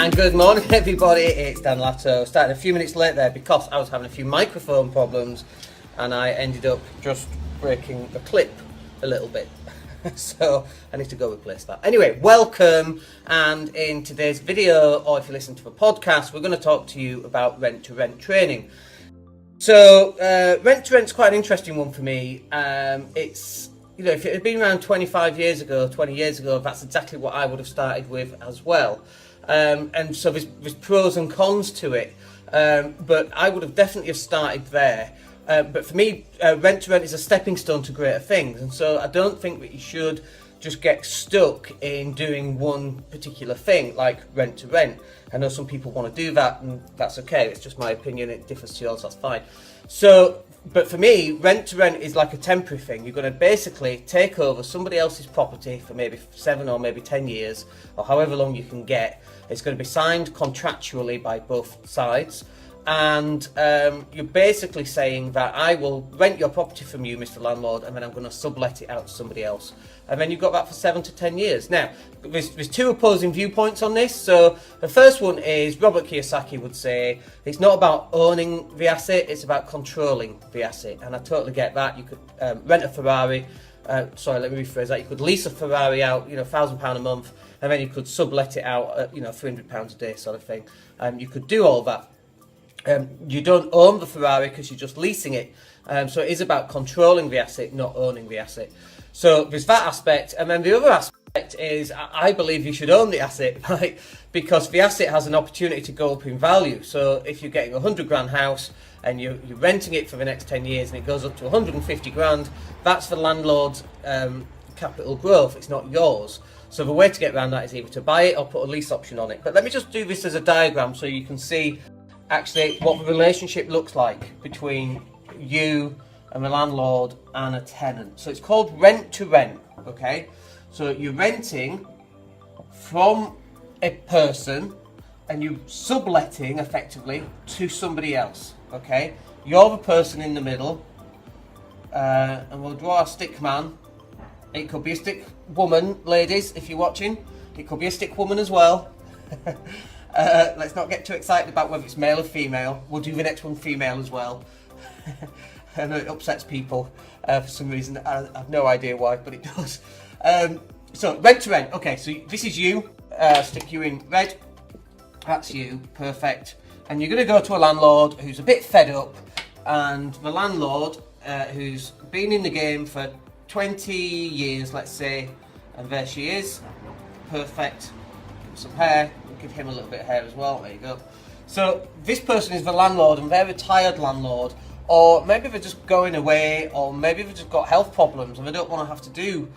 And good morning everybody, it's Dan Latto. Started a few minutes late there because I was having a few microphone problems and I ended up just breaking the clip a little bit. So I need to go replace that. Anyway, welcome, and in today's video, or if you listen to the podcast, we're going to talk to you about rent-to-rent training. So rent-to-rent's quite an interesting one for me. It's, you know, if it had been around 20 years ago, that's exactly what I would have started with as well. And so there's pros and cons to it, but I would have definitely have started there. But for me, rent-to-rent is a stepping stone to greater things, and so I don't think that you should just get stuck in doing one particular thing, like rent-to-rent. I know some people want to do that, and that's okay. It's just my opinion. It differs to yours. That's fine. So, but for me, rent-to-rent is like a temporary thing. You're going to basically take over somebody else's property for maybe 7 or maybe 10 years, or however long you can get. It's going to be signed contractually by both sides. And you're basically saying that I will rent your property from you, Mr. Landlord, and then I'm going to sublet it out to somebody else. And then you've got that for 7 to 10 years. Now, there's two opposing viewpoints on this. So the first one is, Robert Kiyosaki would say, it's not about owning the asset, it's about controlling the asset. And I totally get that. You could rent a Ferrari. Sorry, let me rephrase that. You could lease a Ferrari out, £1,000 a month, and then you could sublet it out at, £300 a day sort of thing. You could do all that. You don't own the Ferrari because you're just leasing it. So it is about controlling the asset, not owning the asset. So there's that aspect. And then the other aspect is I believe you should own the asset, right? Because the asset has an opportunity to go up in value. So if you're getting a 100 grand house and you're renting it for the next 10 years and it goes up to 150 grand, that's the landlord's capital growth. It's not yours. So the way to get around that is either to buy it or put a lease option on it. But let me just do this as a diagram so you can see actually what the relationship looks like between you and the landlord and a tenant. So it's called rent to rent, okay? So you're renting from a person and you're subletting effectively to somebody else, okay? You're the person in the middle, and we'll draw a stick man. It could be a stick woman, ladies, if you're watching. It could be a stick woman as well. Let's not get too excited about whether it's male or female. We'll do the next one female as well. I know it upsets people for some reason. I have no idea why, but it does. So rent to rent. Okay, so this is you. Stick you in red. That's you. Perfect. And you're going to go to a landlord who's a bit fed up, and the landlord who's been in the game for 20 years, let's say, and there she is. Perfect. Some hair. Give him a little bit of hair as well. There you go. So this person is the landlord, and they're a retired landlord, or maybe they're just going away, or maybe they've just got health problems and they don't want to have to do,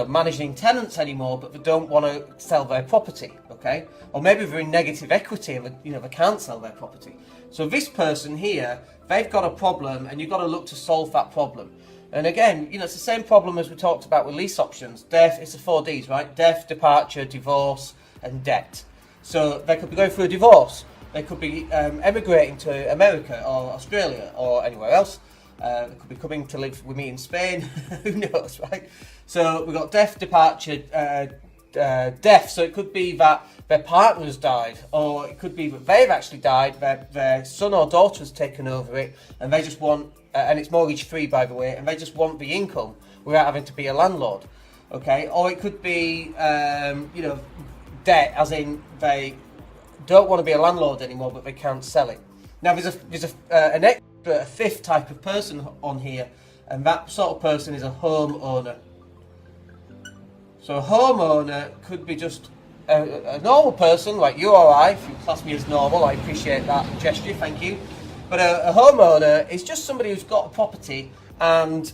managing tenants anymore, but they don't want to sell their property. Okay, or maybe they're in negative equity and they can't sell their property. So this person here, they've got a problem, and you've got to look to solve that problem. And again, it's the same problem as we talked about with lease options. Death, it's the 4 Ds, right? Death, departure, divorce, and debt. So they could be going through a divorce. They could be emigrating to America or Australia or anywhere else. They could be coming to live with me in Spain. Who knows, right? So we've got death, departure, death. So it could be that their partner's died, or it could be that they've actually died, their son or daughter has taken over it, and they just want, and it's mortgage free, by the way, and they just want the income without having to be a landlord. Okay? Or it could be, debt, as in they don't want to be a landlord anymore, but they can't sell it. Now there's an extra, a fifth type of person on here, and that sort of person is a homeowner. So a homeowner could be just a normal person like you or I. If you class me as normal, I appreciate that gesture, thank you. But a homeowner is just somebody who's got a property and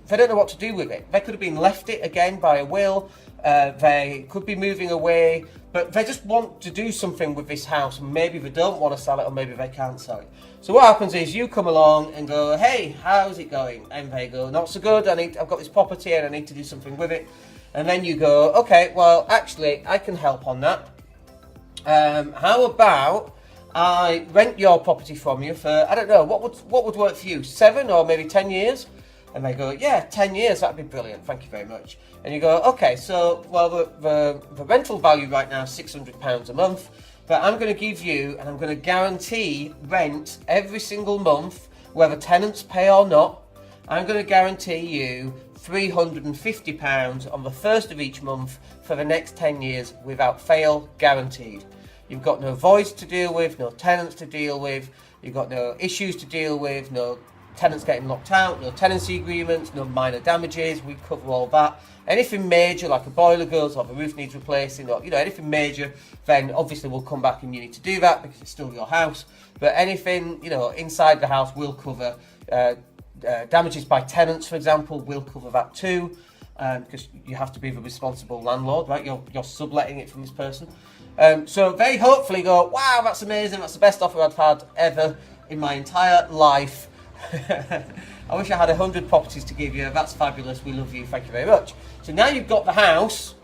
they don't know what to do with it. They could have been left it again by a will. They could be moving away, but they just want to do something with this house, and maybe they don't want to sell it, or maybe they can't sell it. So what happens is you come along and go, hey, how's it going? And they go, not so good, I've got this property and I need to do something with it. And then you go, okay, well, actually, I can help on that. How about I rent your property from you for, I don't know, what would work for you? 7 or maybe 10 years? And they go, yeah, 10 years, that'd be brilliant, thank you very much. And you go, okay, so, well, the rental value right now is £600 a month, but I'm going to give you, and I'm going to guarantee rent every single month, whether tenants pay or not. I'm going to guarantee you £350 on the first of each month for the next 10 years without fail, guaranteed. You've got no voids to deal with, no tenants to deal with, you've got no issues to deal with, no tenants getting locked out, no tenancy agreements, no minor damages, we cover all that. Anything major, like a boiler goes or the roof needs replacing, or anything major, then obviously we'll come back and you need to do that because it's still your house. But anything, inside the house will cover. Damages by tenants, for example, will cover that too, because you have to be the responsible landlord, right? You're subletting it from this person. So they hopefully go, wow, that's amazing, that's the best offer I've had ever in my entire life. I wish I had 100 properties to give you. That's fabulous. We love you. Thank you very much. So now you've got the house.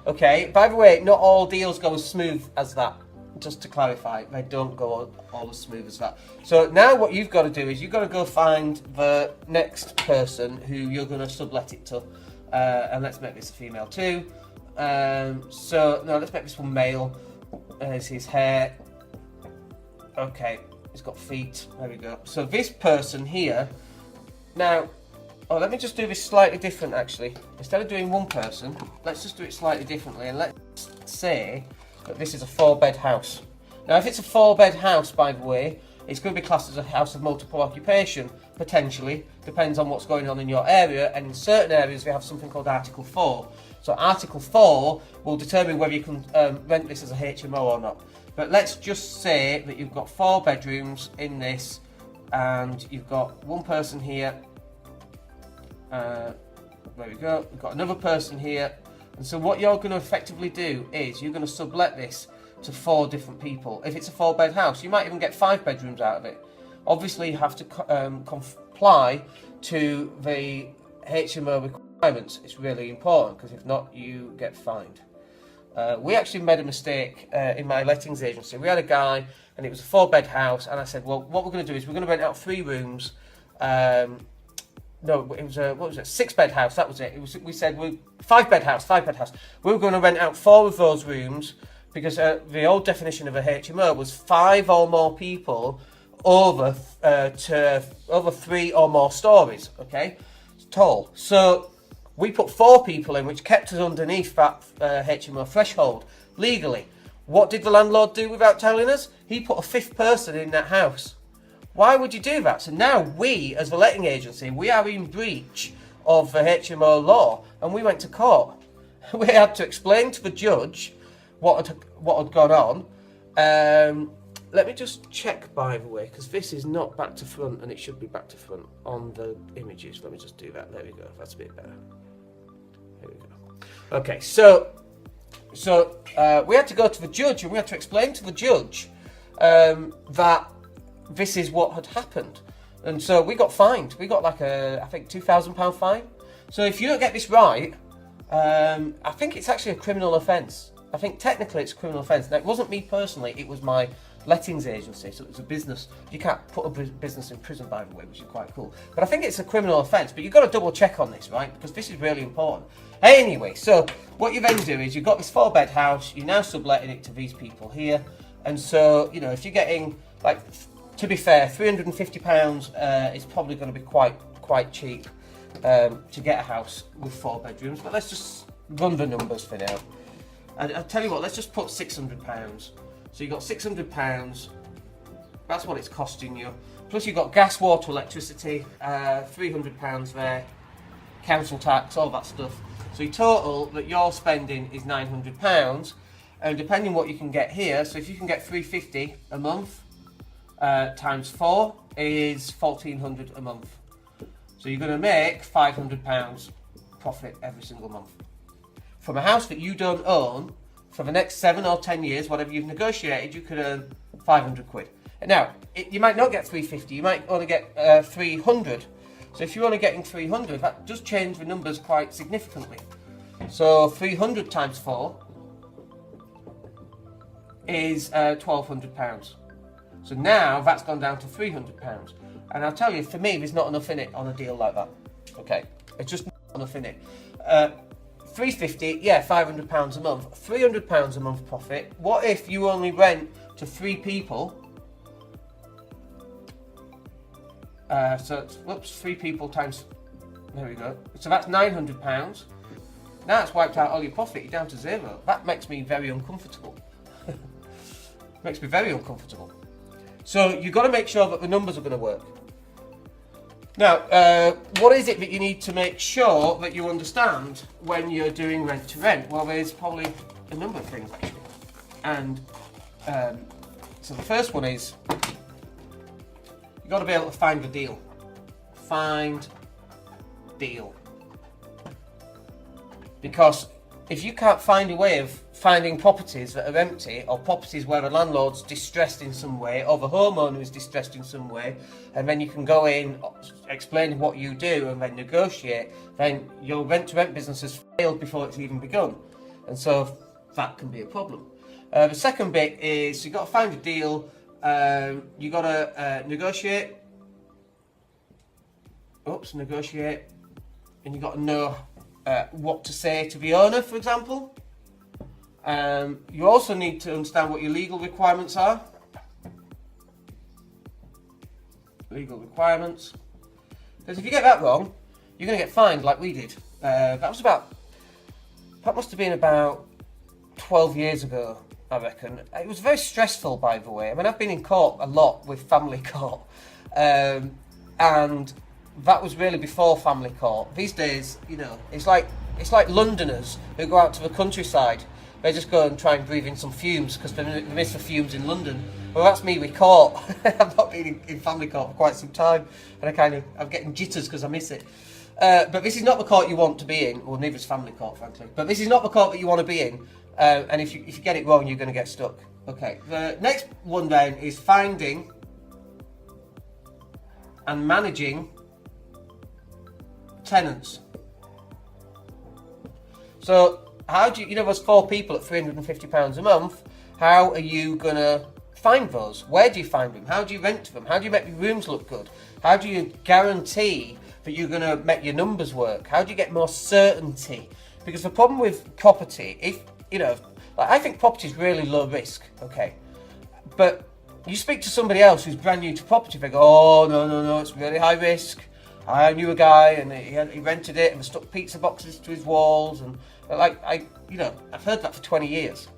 Okay. By the way, not all deals go as smooth as that. Just to clarify, they don't go all as smooth as that. So now what you've got to do is you've got to go find the next person who you're going to sublet it to. And let's make this a female too. Let's make this one male. There's his hair. Okay. He's got feet. There we go. So this person here, now, let me just do this slightly different actually. Instead of doing one person, let's just do it slightly differently, and let's say that this is a 4-bed house. Now, if it's a 4-bed house, by the way, it's going to be classed as a house of multiple occupation, potentially. Depends on what's going on in your area, and in certain areas we have something called Article 4. So Article 4 will determine whether you can rent this as a HMO or not. But let's just say that you've got 4 bedrooms in this, and you've got one person here. There we go. We've got another person here. And so what you're going to effectively do is you're going to sublet this to 4 different people. If it's a 4-bed house, you might even get 5 bedrooms out of it. Obviously, you have to comply to the HMO requirements. It's really important, because if not, you get fined. We actually made a mistake in my lettings agency. We had a guy, and it was a 4-bed house, and I said, well, what we're going to do is we're going to rent out 3 rooms. No, it was a 6-bed house. That was it. We said 5-bed house. We were going to rent out 4 of those rooms, because the old definition of a HMO was 5 or more people over 3 or more stories. Okay, it's tall. So we put 4 people in, which kept us underneath that HMO threshold legally. What did the landlord do without telling us? He put a 5th person in that house. Why would you do that? So now we, as the letting agency, we are in breach of the HMO law, and we went to court. We had to explain to the judge what had gone on. Let me just check, by the way, because this is not back to front, and it should be back to front on the images. Let me just do that. There we go. That's a bit better. Here we go. Okay, so we had to go to the judge, and we had to explain to the judge that this is what had happened. And so we got fined. We got like I think £2,000 fine. So if you don't get this right, I think it's actually a criminal offence. I think technically it's a criminal offence. Now, it wasn't me personally, it was my lettings agency, so it was a business. You can't put a business in prison, by the way, which is quite cool. But I think it's a criminal offence, but you've got to double check on this, right? Because this is really important. Anyway, so what you then do is you've got this 4-bed house, you're now subletting it to these people here. And so, if you're getting, like, to be fair, £350 is probably going to be quite cheap to get a house with 4 bedrooms. But let's just run the numbers for now. And I'll tell you what, let's just put £600. So you've got £600. That's what it's costing you. Plus you've got gas, water, electricity, £300 there, council tax, all that stuff. So your total that you're spending is £900. And depending what you can get here, so if you can get £350 a month, times 4 is £1,400 a month. So you're going to make £500 profit every single month. From a house that you don't own, for the next 7 or 10 years, whatever you've negotiated, you could earn 500 quid. Now, you might not get 350, you might only get 300. So if you're only getting 300, that does change the numbers quite significantly. So 300 times 4 is £1,200. So now that's gone down to £300. And I'll tell you, for me, there's not enough in it on a deal like that. Okay, it's just not enough in it. 350, yeah, £500 a month. £300 a month profit. What if you only rent to 3 people? So it's, whoops, 3 people times, there we go. So that's £900. Now it's wiped out all your profit, you're down to 0. That makes me very uncomfortable. Makes me very uncomfortable. So you've got to make sure that the numbers are going to work. Now, what is it that you need to make sure that you understand when you're doing rent to rent? Well, there's probably a number of things actually. And so the first one is you've got to be able to find the deal. Find deal. Because if you can't find a way of finding properties that are empty, or properties where the landlord's distressed in some way, or the homeowner is distressed in some way, and then you can go in, explain what you do, and then negotiate, then your rent-to-rent business has failed before it's even begun. And so that can be a problem. The second bit is you've got to find a deal, you've got to negotiate, and you've got to know what to say to the owner, for example. You also need to understand what your legal requirements are. Legal requirements. Because if you get that wrong, you're going to get fined like we did. That must have been about 12 years ago, I reckon. It was very stressful, by the way. I mean, I've been in court a lot with family court. And that was really before family court. These days, you know, it's like Londoners who go out to the countryside. They just go and try and breathe in some fumes because they miss the fumes in London. Well, that's me with court. I've not been in family court for quite some time, and I'm getting jitters because I miss it. But this is not the court you want to be in. Well, neither is family court, frankly. But this is not the court that you want to be in. And if you get it wrong, you're going to get stuck. Okay. The next one then is finding and managing tenants. So how do you know there's 4 people at £350 a month? How are you going to find those? Where do you find them? How do you rent them? How do you make your rooms look good? How do you guarantee that you're going to make your numbers work? How do you get more certainty? Because the problem with property, if you know, I think property is really low risk, okay, but you speak to somebody else who's brand new to property, they go, oh no, it's really high risk. I knew a guy and he rented it and stuck pizza boxes to his walls, and I've heard that for 20 years.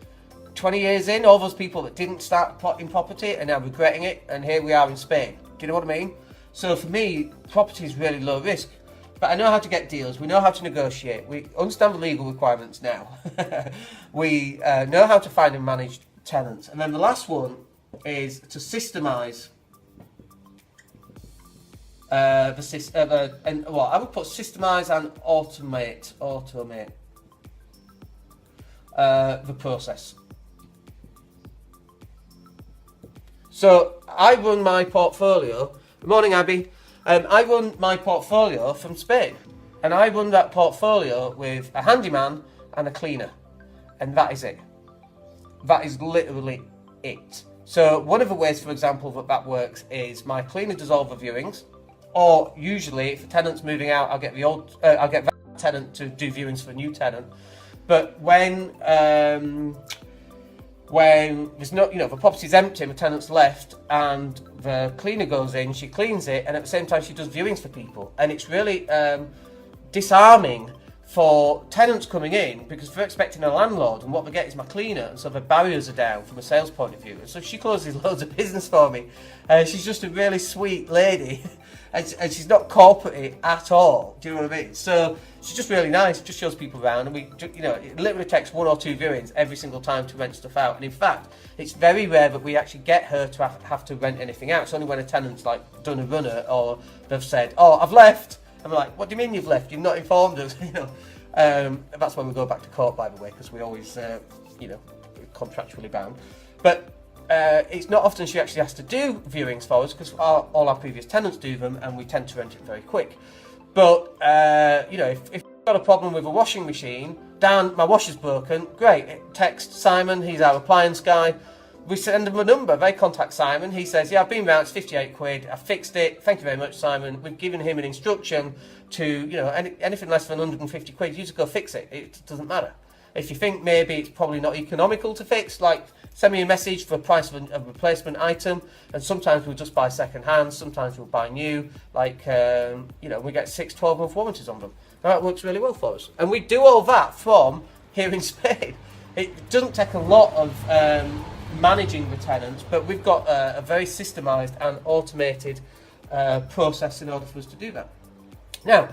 20 years in, all those people that didn't start in property are now regretting it, and here we are in Spain. Do you know what I mean? So for me, property is really low risk. But I know how to get deals, we know how to negotiate, we understand the legal requirements now. We know how to find and manage tenants. And then the last one is to systemize I would put systemize and automate the process. So I run my portfolio. Good morning, Abby. I run my portfolio from Spain, and I run that portfolio with a handyman and a cleaner, and that is it. That is literally it. So one of the ways, for example, that works is my cleaner does all the viewings. Or usually, if a tenant's moving out, I'll get that tenant to do viewings for a new tenant. But when there's no, the property's empty and the tenant's left, and the cleaner goes in, she cleans it, and at the same time she does viewings for people, and it's really disarming for tenants coming in because they're expecting a landlord, and what they get is my cleaner, and so the barriers are down from a sales point of view. And so she closes loads of business for me. She's just a really sweet lady, and she's not corporate at all. Do you know what I mean? So she's just really nice. Just shows people around, and it literally takes 1 or 2 viewings every single time to rent stuff out. And in fact, it's very rare that we actually get her to have to rent anything out. It's only when a tenant's like done a runner or they've said, "Oh, I've left." I'm like, what do you mean you've left? You've not informed us, That's when we go back to court, by the way, because we always, contractually bound. But it's not often she actually has to do viewings for us because all our previous tenants do them, and we tend to rent it very quick. But if you've got a problem with a washing machine, Dan, my washer's broken. Great, text Simon. He's our appliance guy. we send him a number. They contact Simon. He says, yeah, I've been round, it's 58 quid. I fixed it. Thank you very much, Simon. We've given him an instruction to, anything less than 150 quid, you just go fix it. It doesn't matter. If you think maybe it's probably not economical to fix, like, send me a message for a price of a replacement item. And sometimes we'll just buy second hand. Sometimes we'll buy new. Like, we get 6, 12-month warranties on them. And that works really well for us. And we do all that from here in Spain. It doesn't take a lot of managing the tenants, but we've got a very systemised and automated process in order for us to do that. Now,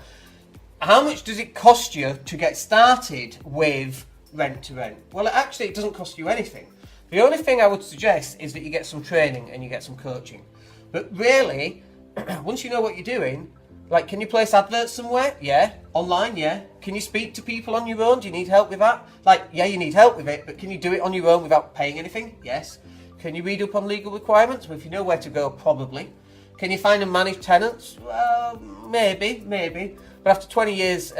how much does it cost you to get started with rent to rent? Well, actually, it doesn't cost you anything. The only thing I would suggest is that you get some training and you get some coaching. But really, once you know what you're doing, like, can you place adverts somewhere? Yeah. Online? Yeah. Can you speak to people on your own? Do you need help with that? Like, yeah, you need help with it, but can you do it on your own without paying anything? Yes. Can you read up on legal requirements? Well, if you know where to go, probably. Can you find and manage tenants? Well, maybe. But after 20 years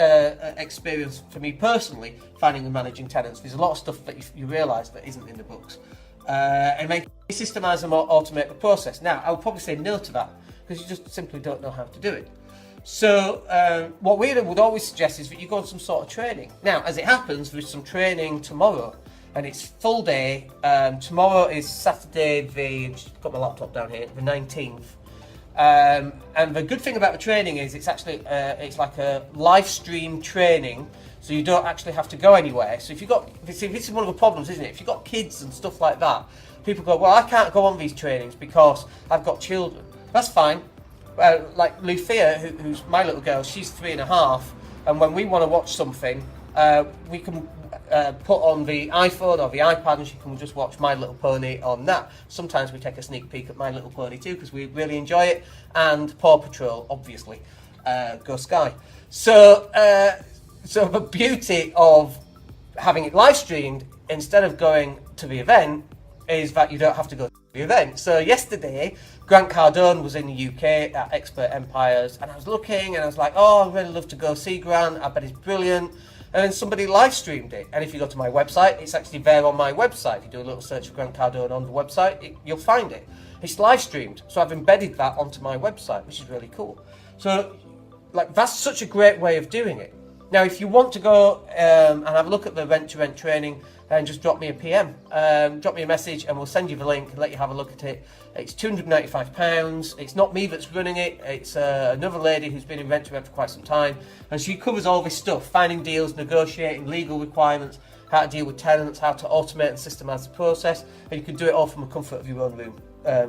experience, for me personally, finding and managing tenants, there's a lot of stuff that you realise that isn't in the books. And make systemise and automate the process. Now, I would probably say no to that, because you just simply don't know how to do it. So what we would always suggest is that you go on some sort of training. Now, as it happens, there's some training tomorrow, and it's full day. Tomorrow is Saturday, I've got my laptop down here, the 19th. And the good thing about the training is it's actually it's like a live stream training, so you don't actually have to go anywhere. So if this is one of the problems, isn't it? If you've got kids and stuff like that, people go, well, I can't go on these trainings because I've got children. That's fine. Like Lucia, who's my little girl, she's 3.5, and when we want to watch something, we can put on the iPhone or the iPad, and she can just watch My Little Pony on that. Sometimes we take a sneak peek at My Little Pony too, because we really enjoy it, and Paw Patrol, obviously. Go Sky. So the beauty of having it live streamed instead of going to the event is that you don't have to go to the event. So yesterday, Grant Cardone was in the UK at Expert Empires, and I was looking and I was like, oh, I'd really love to go see Grant, I bet he's brilliant. And then somebody live streamed it, and if you go to my website, it's actually there on my website. If you do a little search for Grant Cardone on the website, you'll find it. It's live streamed, so I've embedded that onto my website, which is really cool. So, like, that's such a great way of doing it. Now, if you want to go and have a look at the rent-to-rent training, then just drop me a PM. Drop me a message and we'll send you the link and let you have a look at it. It's £295. It's not me that's running it. It's another lady who's been in rent-to-rent for quite some time. And she covers all this stuff, finding deals, negotiating, legal requirements, how to deal with tenants, how to automate and systemize the process. And you can do it all from the comfort of your own room,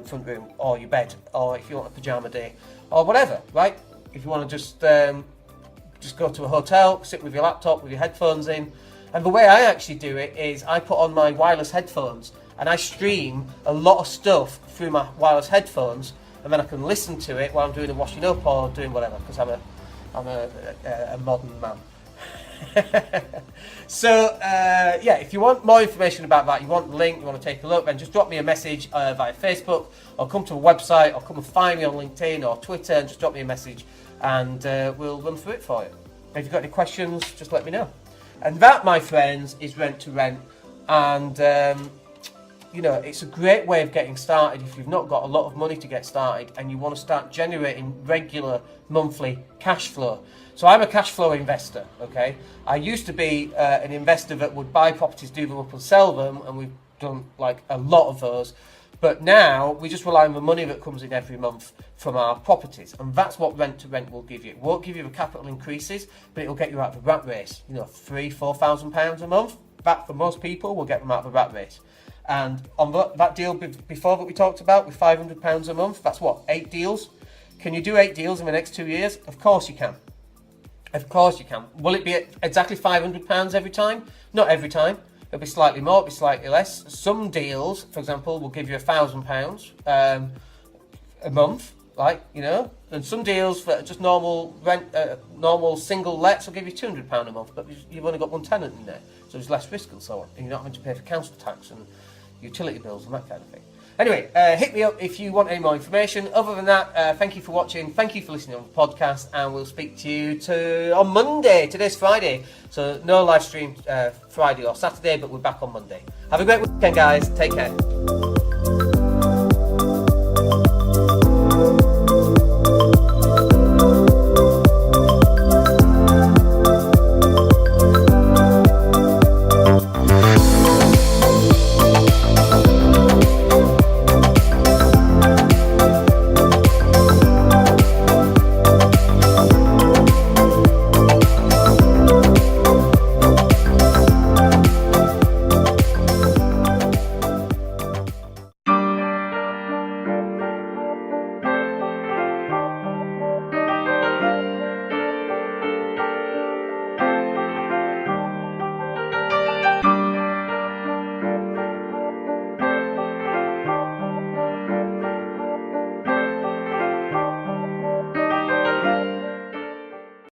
front room, or your bed, or if you want a pyjama day, or whatever, right? If you want to just go to a hotel, sit with your laptop, with your headphones in. And the way I actually do it is I put on my wireless headphones and I stream a lot of stuff through my wireless headphones, and then I can listen to it while I'm doing the washing up or doing whatever, because I'm a modern man. So yeah, if you want more information about that, you want the link, you want to take a look, then just drop me a message via Facebook, or come to a website, or come and find me on LinkedIn or Twitter and just drop me a message, and we'll run through it for you. If you've got any questions, just let me know. And that, my friends, is rent to rent. And it's a great way of getting started if you've not got a lot of money to get started and you want to start generating regular monthly cash flow. So I'm a cash flow investor, okay? I used to be an investor that would buy properties, do them up and sell them, and we've done like a lot of those. But now we just rely on the money that comes in every month from our properties, and that's what rent to rent will give you. It won't give you the capital increases, but it will get you out of the rat race. £3,000-4,000 a month. That, for most people, will get them out of the rat race. And on that deal before that we talked about with £500 a month, that's what, 8 deals? Can you do 8 deals in the next 2 years? Of course you can. Of course you can. Will it be exactly £500 every time? Not every time. It'll be slightly more, it'll be slightly less. Some deals, for example, will give you £1,000 a month, and some deals for just normal rent, normal single lets will give you £200 a month, but you've only got one tenant in there, so there's less risk and so on, and you're not having to pay for council tax and utility bills and that kind of thing. Anyway, hit me up if you want any more information. Other than that, thank you for watching, thank you for listening on the podcast, and we'll speak to you on Monday. Today's Friday, so no live stream Friday or Saturday, but we're back on Monday. Have a great weekend, guys. Take care.